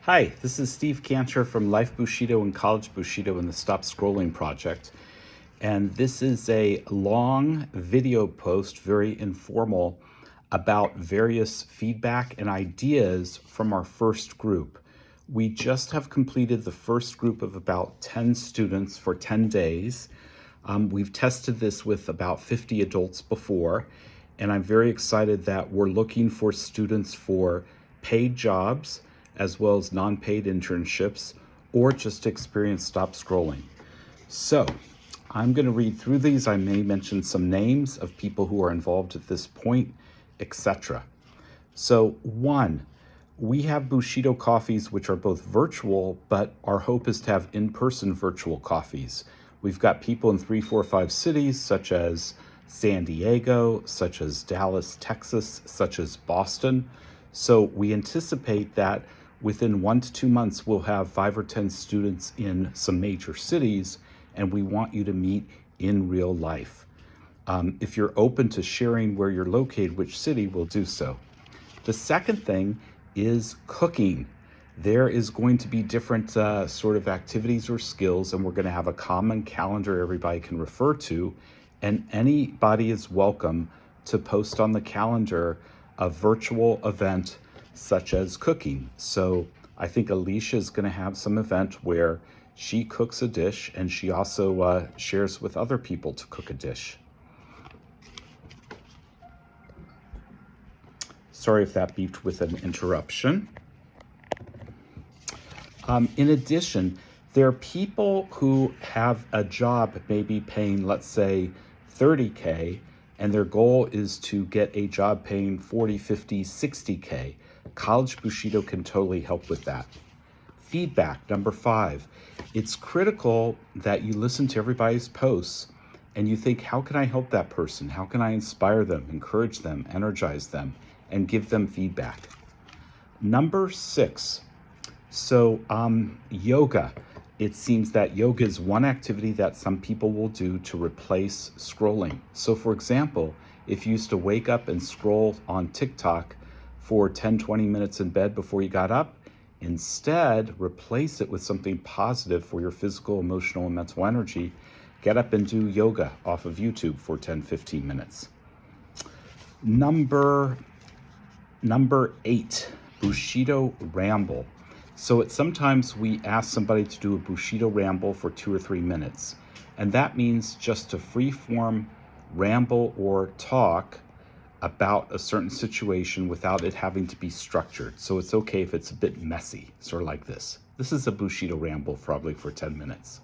Hi, this is Steve Cantor from Life Bushido and College Bushido and the Stop Scrolling Project. And this is a long video post, very informal, about various feedback and ideas from our first group. We just have completed the first group of about 10 students for 10 days. We've tested this with about 50 adults before, and I'm very excited that we're looking for students for paid jobs, as well as non-paid internships, or just to experience stop scrolling. So I'm going to read through these. I may mention some names of people who are involved at this point, etc. So 1, we have Bushido coffees, which are both virtual, but our hope is to have in-person virtual coffees. We've got people in 3, 4, 5 cities, such as San Diego, such as Dallas, Texas, such as Boston. So we anticipate that within 1 to 2 months, we'll have 5 or 10 students in some major cities, and we want you to meet in real life. If you're open to sharing where you're located, which city, we'll do so. The second thing is cooking. There is going to be different sort of activities or skills, and we're going to have a common calendar everybody can refer to, and anybody is welcome to post on the calendar a virtual event such as cooking. So I think Alicia is going to have some event where she cooks a dish, and she also shares with other people to cook a dish. Sorry if that beeped with an interruption. In addition, there are people who have a job maybe paying, let's say, $30K, and their goal is to get a job paying $40, $50, $60K. College Bushido can totally help with that. Feedback, number 5. It's critical that you listen to everybody's posts and you think, how can I help that person? How can I inspire them, encourage them, energize them, and give them feedback? Number 6. So yoga. It seems that yoga is one activity that some people will do to replace scrolling. So for example, if you used to wake up and scroll on TikTok for 10, 20 minutes in bed before you got up, instead replace it with something positive for your physical, emotional, and mental energy. Get up and do yoga off of YouTube for 10, 15 minutes. Number 8, Bushido Ramble. So sometimes we ask somebody to do a Bushido ramble for 2 or 3 minutes. And that means just to free-form ramble or talk about a certain situation without it having to be structured. So it's okay if it's a bit messy, sort of like this. This is a Bushido ramble probably for 10 minutes.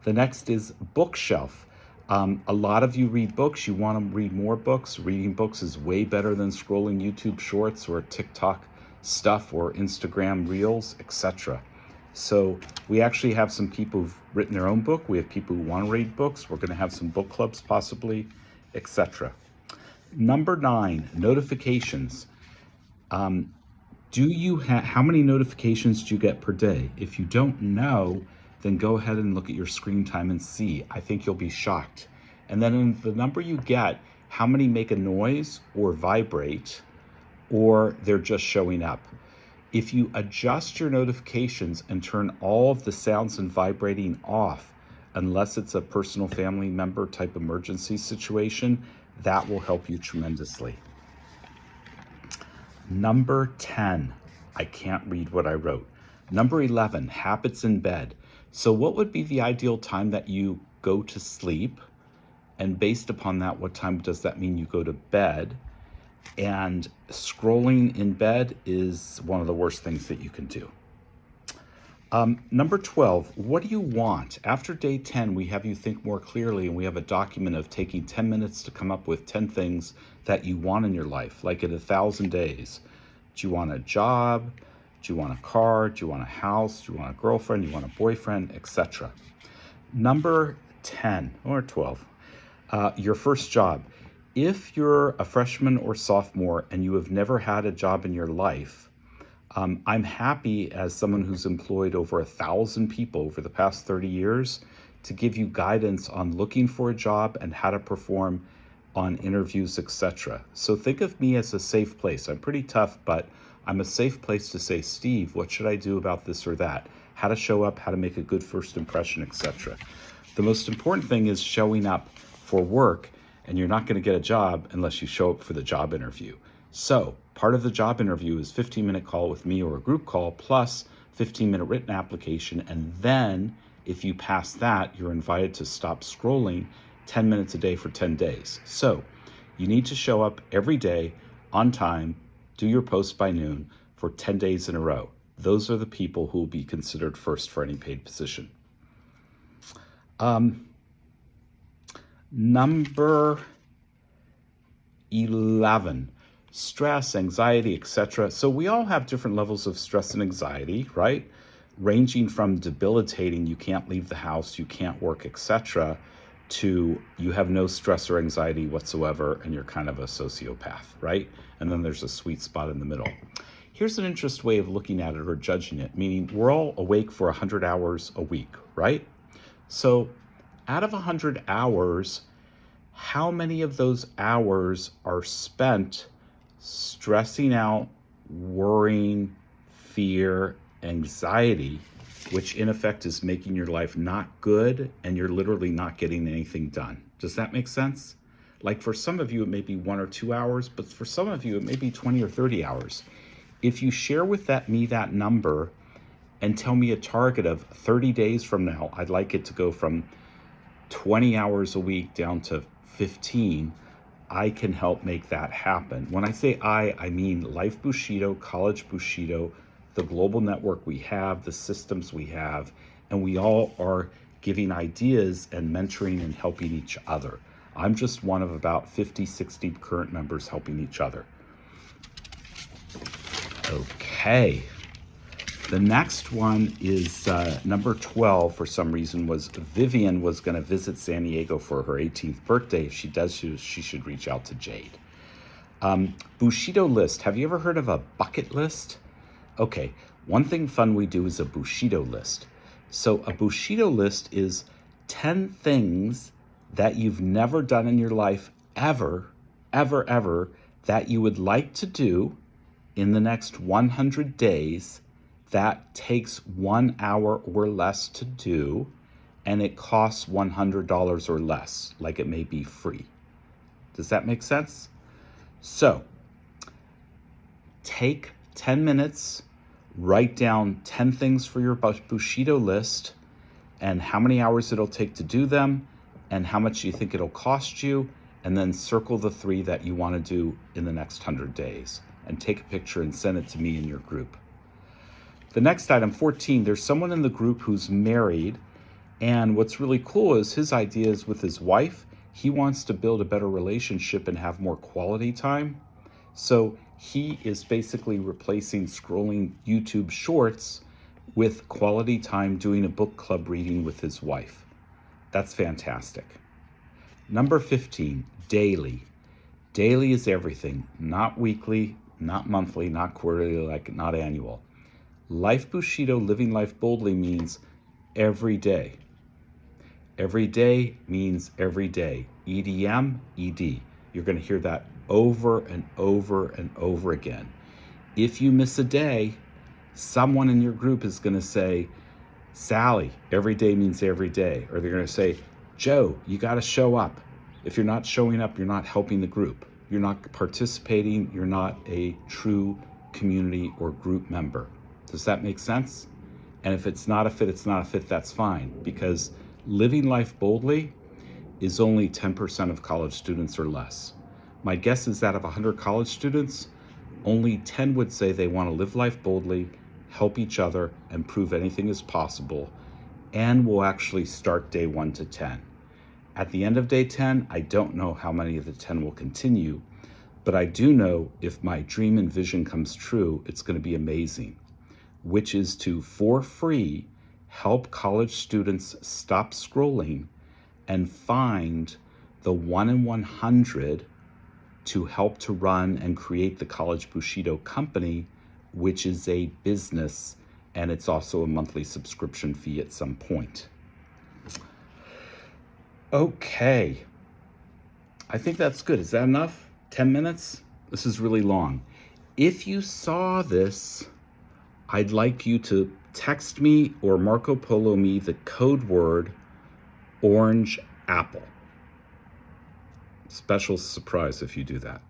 The next is bookshelf. A lot of you read books. You want to read more books. Reading books is way better than scrolling YouTube shorts or TikTok stuff or Instagram reels, etc. So we actually have some people who've written their own book. We have people who want to read books. We're going to have some book clubs possibly, etc. Number 9, notifications. How many notifications do you get per day? If you don't know, then go ahead and look at your screen time and see. I think you'll be shocked. And then in the number you get, how many make a noise or vibrate, or they're just showing up. If you adjust your notifications and turn all of the sounds and vibrating off, unless it's a personal family member type emergency situation, that will help you tremendously. Number 10, I can't read what I wrote. Number 11, habits in bed. So what would be the ideal time that you go to sleep? And based upon that, what time does that mean you go to bed? And scrolling in bed is one of the worst things that you can do. Number 12, what do you want? After day 10, we have you think more clearly, and we have a document of taking 10 minutes to come up with 10 things that you want in your life, like in 1,000 days. Do you want a job? Do you want a car? Do you want a house? Do you want a girlfriend? Do you want a boyfriend, etc.? Number 10 or 12, your first job. If you're a freshman or sophomore and you have never had a job in your life, I'm happy as someone who's employed over 1,000 people over the past 30 years to give you guidance on looking for a job and how to perform on interviews, etc. So think of me as a safe place. I'm pretty tough, but I'm a safe place to say, Steve, what should I do about this or that? How to show up, how to make a good first impression, etc. The most important thing is showing up for work, and you're not going to get a job unless you show up for the job interview. So part of the job interview is 15-minute call with me or a group call plus 15-minute written application. And then if you pass that, you're invited to stop scrolling 10 minutes a day for 10 days. So you need to show up every day on time, do your post by noon for 10 days in a row. Those are the people who will be considered first for any paid position. Number 11, stress, anxiety, etc. So we all have different levels of stress and anxiety, right? Ranging from debilitating, you can't leave the house, you can't work, etc., to you have no stress or anxiety whatsoever and you're kind of a sociopath, right? And then there's a sweet spot in the middle. Here's an interesting way of looking at it or judging it, meaning we're all awake for 100 hours a week, right? So out of 100 hours, how many of those hours are spent stressing out, worrying, fear, anxiety, which in effect is making your life not good and you're literally not getting anything done? Does that make sense? Like for some of you, it may be 1 or 2 hours, but for some of you, it may be 20 or 30 hours. If you share with me that number and tell me a target of 30 days from now, I'd like it to go from 20 hours a week down to 15, I can help make that happen. When I say I mean Life Bushido, College Bushido, the global network we have, the systems we have, and we all are giving ideas and mentoring and helping each other. I'm just one of about 50, 60 current members helping each other. Okay. The next one is number 12, for some reason, was Vivian was going to visit San Diego for her 18th birthday. If she does, she should reach out to Jade. Bushido list. Have you ever heard of a bucket list? Okay, one thing fun we do is a Bushido list. So a Bushido list is 10 things that you've never done in your life ever, that you would like to do in the next 100 days that takes 1 hour or less to do, and it costs $100 or less, like it may be free. Does that make sense? So take 10 minutes, write down 10 things for your Bushido list and how many hours it'll take to do them and how much you think it'll cost you, and then circle the 3 that you want to do in the next 100 days and take a picture and send it to me in your group. The next item, 14, there's someone in the group who's married, and what's really cool is his idea is with his wife, he wants to build a better relationship and have more quality time. So he is basically replacing scrolling YouTube shorts with quality time doing a book club reading with his wife. That's fantastic. Number 15, daily. Daily is everything, not weekly, not monthly, not quarterly, not annual. Life Bushido, living life boldly, means every day. Every day means every day. EDM, ED. You're going to hear that over and over and over again. If you miss a day, someone in your group is going to say, Sally, every day means every day. Or they're going to say, Joe, you got to show up. If you're not showing up, you're not helping the group. You're not participating. You're not a true community or group member. Does that make sense? And if it's not a fit, it's not a fit, that's fine. Because living life boldly is only 10% of college students or less. My guess is that of 100 college students, only 10 would say they want to live life boldly, help each other, and prove anything is possible, and will actually start day 1 to 10. At the end of day 10, I don't know how many of the 10 will continue, but I do know if my dream and vision comes true, it's going to be amazing, which is to, for free, help college students stop scrolling and find the 1 in 100 to help to run and create the College Bushido company, which is a business, and it's also a monthly subscription fee at some point. Okay, I think that's good. Is that enough? 10 minutes? This is really long. If you saw this, I'd like you to text me or Marco Polo me the code word orange apple. Special surprise if you do that.